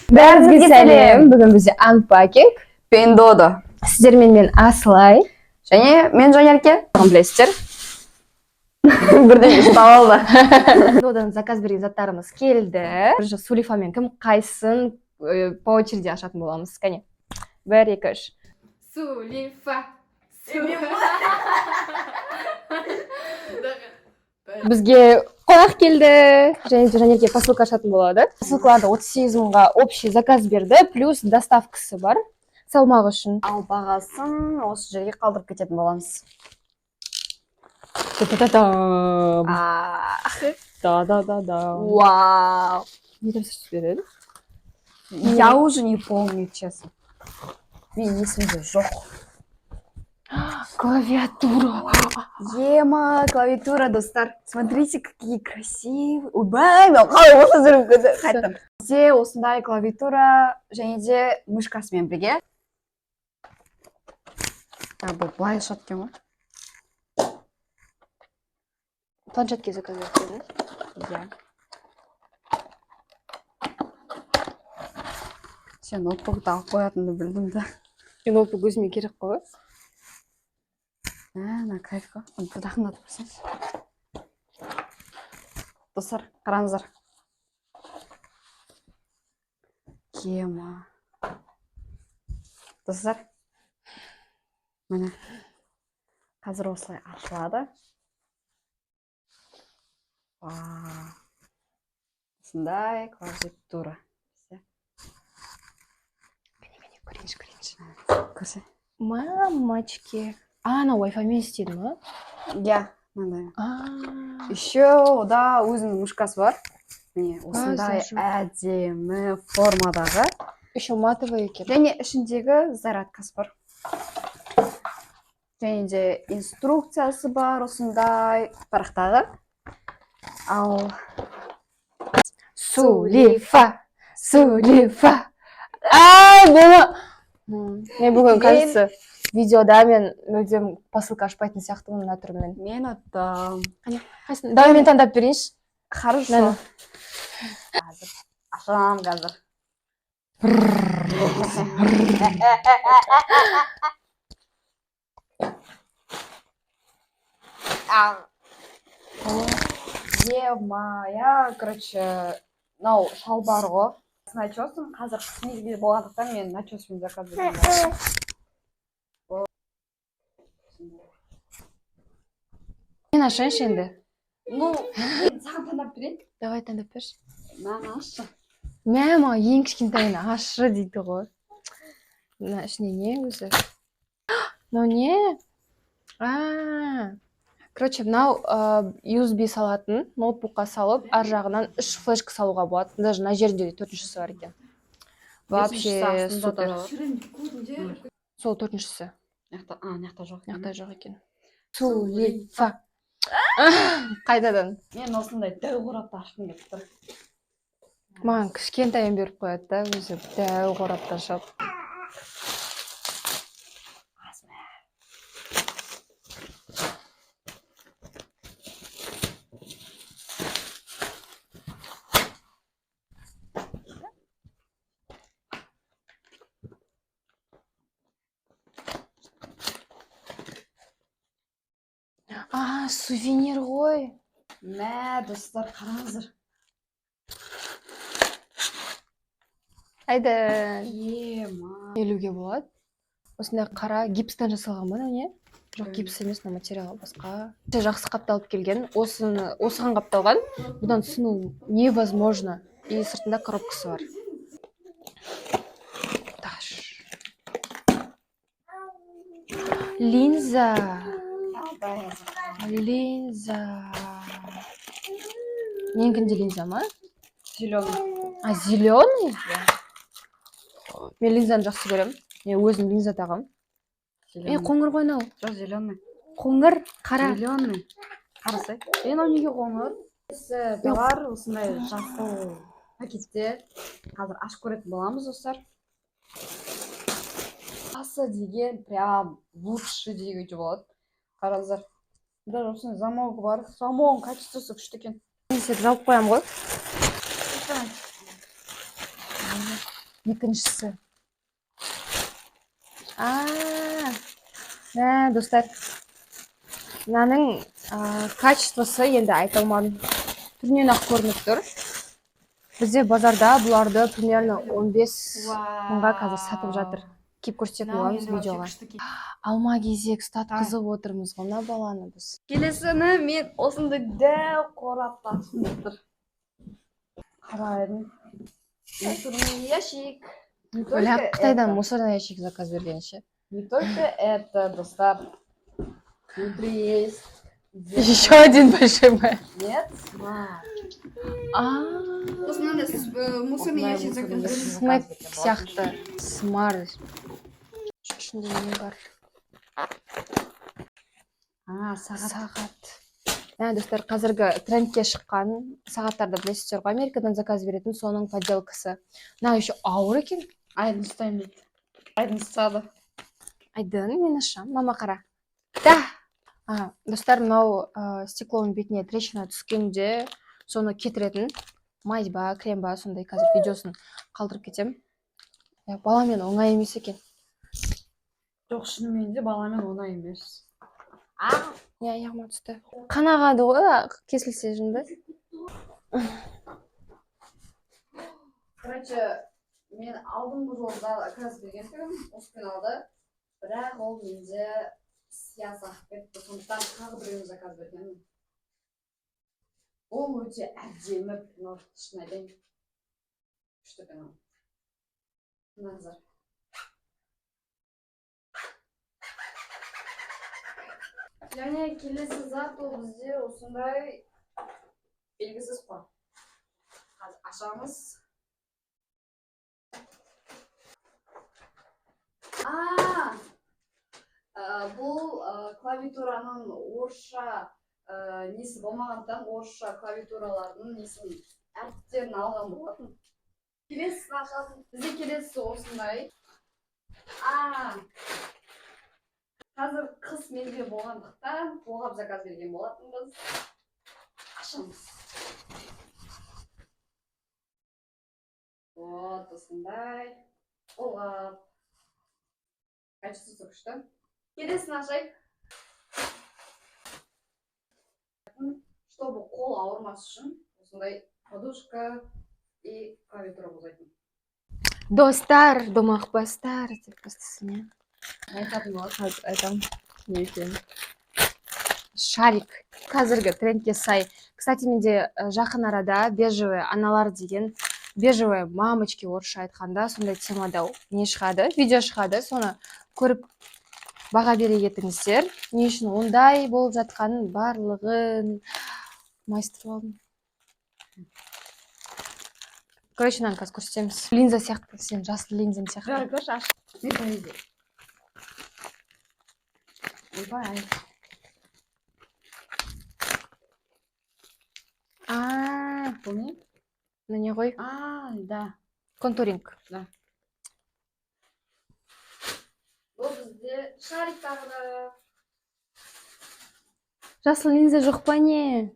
Бәріңізге сәлем. Бүгін бізде Unpacking. Мен Додо. Сіздермен мен Аслай. Және мен Жанерке. Білесіздер. Бірден ұстап алды. Додан заказ берген заттарымыз келді. Бірінші Сулифамен кім қайсын по очереди ашатын боламыз. Кәне. 1, 2, 3. Сулифа. Бізге қонақ келді. Және Жанерке посылка ашатын болады. Посылкаларды 38 мыңға общий заказ берді. Плюс доставкасы бар. Салмағы үшін. Ал бағасын осы жерге қалдырып кететін боламыз. Та-та-та-там. Да-да-да-да. Вау. Не там сөз береді? Я уже не помню, честно. Мен есімде жоқ. Клавиатура. Ема, клавиатура, достар. Смотрите, какие красивые. Ойбай, мен қалай осы жүріп қайттым. Бізде осындай клавиатура және де мышкасымен бірге. Бұл былай шат екен ғой. Планшетке заказ берді. Иә. Сен ноутбукты алып қоятынды білдім да. Ноутбук өзіме керек қой. Мына кайф қой. Бір жақындатып көрсеңізші. Достар, қараңыздар. Кема. Достар, міне қазір осылай ашылады. Осындай клавиатура. Көрейінші. Көрсе. Мамочки. Ана Wi-Fi-мен істеді ма? Иә, мынандай. Еще ода өзінің мышкасы бар. Міне осындай әдемі формадағы. Еще матовый екен. Және ішіндегі зарядкасы бар. Және де инструкциясы бар осындай парақтағы. Ал Сулифа. Мен бүгін, кажется, видеода мен өдем посылка ашпайтын сияқтымын мына түрімен. мен оттам. Давай мен таңдап берейінші. Хорошо. Қазір ашам қазір. Ема, короче, мынау шалбар ғой. Начосым қазір қыс мезгілі болғандықтан мен начоспен заказ бердім. Мен ашайыншы енді. Ну, мен саған таңдап берейін. Давай таңдап берші. Маған ашшы. Мама, ең кішкентайын ашы дейді ғой. Мына ішіне не өзі? Мынау не? Короче, мынау USB салатын, ноутбукқа салып, ар жағынан 3 флешка салуға болады. Даже на жерінде 4-шісі бар екен. Вообще супер. Сол 4-шісі. Неқта жоқ. Неқта жоқ екен. Сулифа. Қайтадан. Мен осындай дәу қорапты ашқым келіп тұр. Маған кішкентайын беріп қояды да, өзі дәу қорапты ашып. Сувенир ғой. Мә, достар, қараңыздар. Айдан. Ема. Елуге болады. Осындай қара гипстан жасалған ба, не? Жоқ, гипс емес, материал басқа. Жақсы қапталып келген. Осыған қапталған. Бұдан түсіну невозможно. И сыртында коробкасы бар. Таш. Линза. Менікінде линза ма? Зеленый. Зеленый? Мен линзаны жақсы көрем. Мен өзім линза тағам. Қоңыр ғой нау. Жоқ, зеленый. Қоңыр, қара. Зеленый. Қарасай. Мен ол неге қоңыр? Бар осындай жасыл пакетте. Қазір ашып көретін боламыз, достар. Асы деген прям лучше деген болады. Қараңыздар. Даже осындай замок бар. Замок качествосы күшті екен. Мен сені жауып қоям ғой. екіншісі. Мә, достар. Мынаның качествосы енді айта алмадым. Түрінен ақ көрініп тұр. Бізде базарда бұларды примерно 15 мыңға қазір сатып жатыр. Кеп көрсететін боламыз видеоға. Алма кезек ұстатқызып отырмыз ғой мына баланы біз. Келесіні мен осындай дәу қорап тапсырып тұр. Қарайдым. Мусорный ящик. Бля, Қытайдан мусорный ящик заказ бергенше. Не только это, достар. Внутри есть... Еще один большой май. Нет? Мусорный ящик заказ. Снэк сияқты. Смар. Ішінде не бар? Сағат. Достар, қазіргі трендке шыққан сағаттарды білесіздер ғой, Америкадан заказ беретін соның подделкасы. Еще ауыр екен. Айдын ұстаймын дейді. Айдын ұстады. Айдын, мен ашам. Мама қара. Да! Достар, мынау стеклоның бетіне трещина түскенде соны кетіретін мазь ба, крем ба, сондай қазір видеосын қалдырып кетем. Баламен оңай емес екен. Жоқ, шынымен де баламен оңай емес. Аяғыма түсті. Қанағады ғой, кесілсе жынды. Короче, мен алдыңғы жолда заказ берген тұғым, Оспен алды. Бірақ ол менде сиясақ кетті, сондықтан тағы біреуін заказ бергенмін. Ол өте әдемі, шын айтайын. Күшті пенал. Назар. Және келесі зат ол бізде осындай белгісіз қой. Қазір ашамыз. Бұл клавиатураның орысша несі болмағандықтан орысша клавиатуралардың несін әріптерін алған болатын. Келесі ашамыз. Бізде келесі осындай. Қазір қыс мезгілі болғандықтан қолғап заказ берген болатынбыз. Ашамыз. Вот, осындай қолғап. Качествосы күшті. Келесін ашайық. Чтобы қол ауырмас үшін, осындай подушка и клавиатура болатын. Достар, домақ бастар деп бастасың. Айтам. Не екен? Шарик. Қазіргі трендке сай. Кстати, менде жақын арада бежевый аналар деген, бежевый мамочки орысша айтқанда, сондай темада не шығады, видео шығады, соны көріп баға бере кетіңіздер. Не үшін ондай болып жатқанын барлығын майыстырып алдым. Короче, мынаны қазір көрсетеміз. Линза сияқты, сен жасыл линзаң сияқты. Көрші аш. Не поеде? Ойбай. Бұл не? Мына не ғой? Да. Контуринг. Да. Бұл бізде шарик тағыда. Жасыл линза жоқ па не?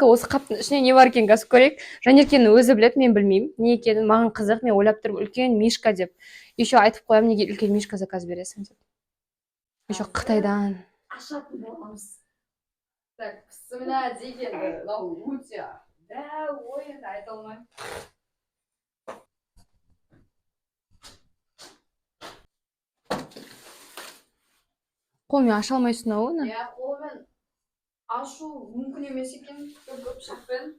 Осы қаптың ішіне не бар екен қазір көрейік. Жанеркенің өзі біледі, мен білмеймін. Не екенін маған қызық, мен ойлап тұрмын, үлкен мишка деп. Еще айтып қоямын, неге үлкен мишка заказ бересің деп. Еще Қытайдан. Ашатын боламыз. Так, пісімля дегенді, өте. Да, ойынды айта алмайым. Қолмен аша алмайсың ау оны? Қолмен ашу мүмкін емес екен, көп шақпен.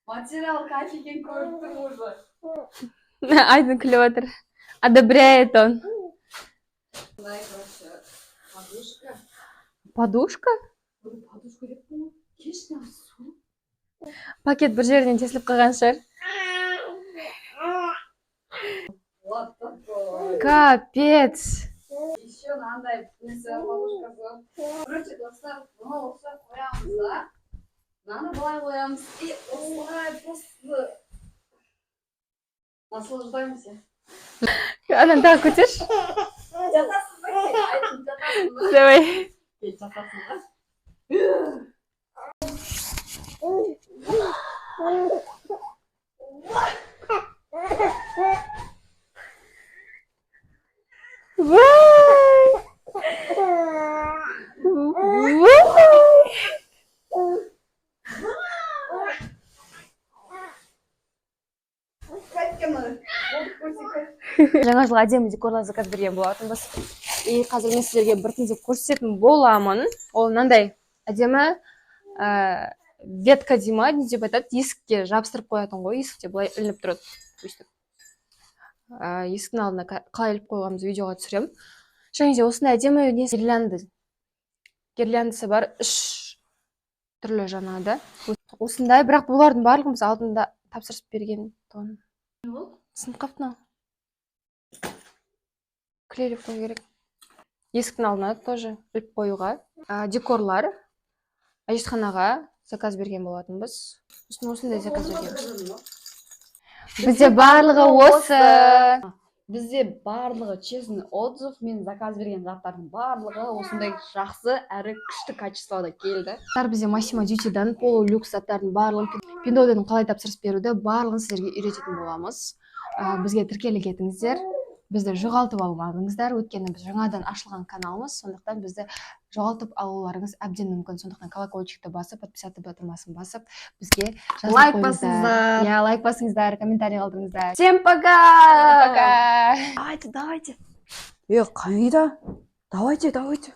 Материал кайф екен көріп тұр уже. Айдын күліп отыр. Одобряет он. Подушка. Подушка? Подушка деп бұл. Кешті асу. Пакет бір жерінен тесіліп қалған шығар. Вот такой. Капец. Еще мынандай подушкасы. Короче, достар, бұны осылай қоямыз да. Мынаны былай қоямыз и осылай просто наслаждаемся. Ананы тағы көтерші. Жатасың ба? Айтып жатасың ба? Давай. Жатасың ба? Жаңа жылға әдемі декорлар заказ берген болатынбыз. И қазір мен сіздерге біртіндеп көрсететін боламын. Ол мынандай әдемі ветка дей ма, не деп айтады, есікке жабыстырып қоятын ғой, есікте былай ілініп тұрады. Өйстіп. Есіктің алдына қалай іліп қойғанымызды видеоға түсіремін. Және де осындай әдемі гирляндысы бар, үш түрлі жаңағыда. Осындай, бірақ бұлардың барлығын біз алдында тапсырыс берген тұғын. Сынып қапты мынау. Клейлеп қою керек. Есіктің алдына тоже іліп қоюға. Декорлар әжетханаға заказ берген болатынбыз. Осындай заказ берген. Бізде барлығы осы. Бізде барлығы честный отзыв, мен заказ берген заттардың барлығы осындай жақсы әрі күшті качествода келді. Бізде Massimo Dutti'дан Polo Luxe заттардың барлығын, Pindo'дан қалай тапсырыс беруді барлығын сіздерге үйрететін боламыз. Бізге тіркеліп кетіңіздер. Бізді жоғалтып алмаңыздар, өйткені біз жаңадан ашылған каналымыз, сондықтан бізді жоғалтып алуларыңыз әбден мүмкін. Сондықтан колокольчикті басып, подписаться батырмасын басып, бізге жазып Лайк қойыңыздар. басыңыздар. Я лайк басыңыздар, комментарий қалдырыңыздар. Всем пока! Пока! Давайте. Қайда? Давайте.